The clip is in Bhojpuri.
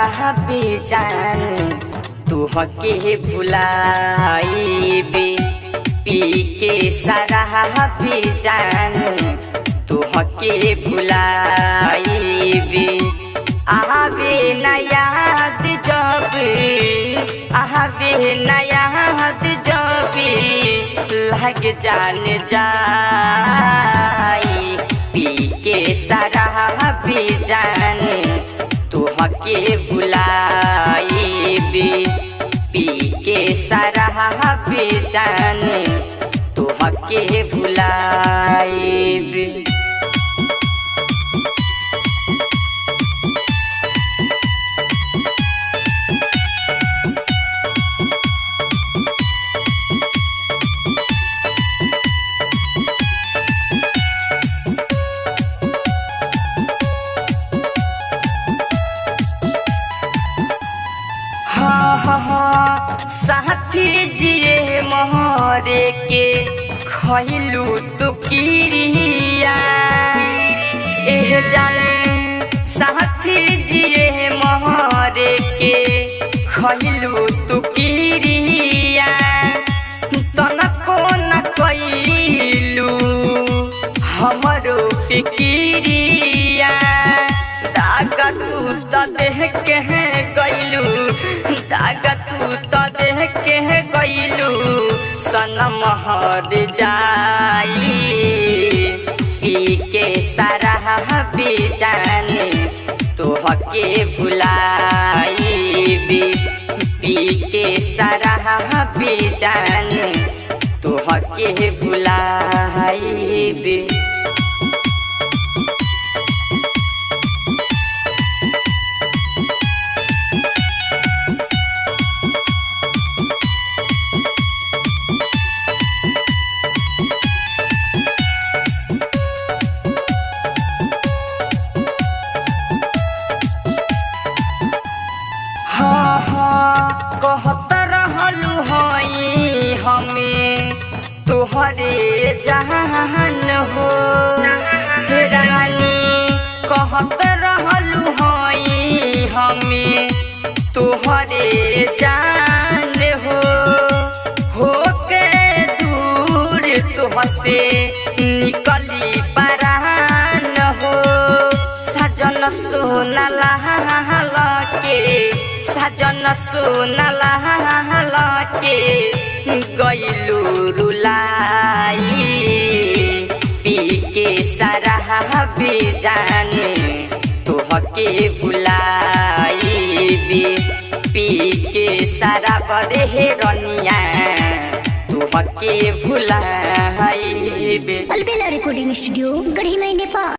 बेजान तुहके भुलाइबे पी के सारा बेजान तुहके भुलाइबे आवे न याद जब आवे न याद जब लग जान जाई पी के सारा बेजान तुहके भुलाइबे पी के सारा बेजान तुहके भुलाइबे। साथी जिए मोहरे के खैलू तो किरिया एह जाने साथी जिए मोहरे के खैलू तो किरिया तनको न कैलू हमरो फिकिरिया दागा तू तो देख के गैलू दागा तू तो देख के गैलू सनम हर जाई पी के सारा बेजान तुहके भुलाइबे पी के सारा बेजान तुहके भुलाइबे। कहत रहलू हई हमें तोहरे जहान हो रानी कहत रहलू हई हमें तोहरे जान हो के दूर तुहसे निकली परान हो सजन सोनला के सजन सोनला के गैलू रुलाई पी के सारा बेजान तुहके भुलाइबे पी के सारा बड़े रनिया तुहके भुलाइबे। अलबेला रिकॉर्डिंग स्टूडियो गढ़ी में नेपाल।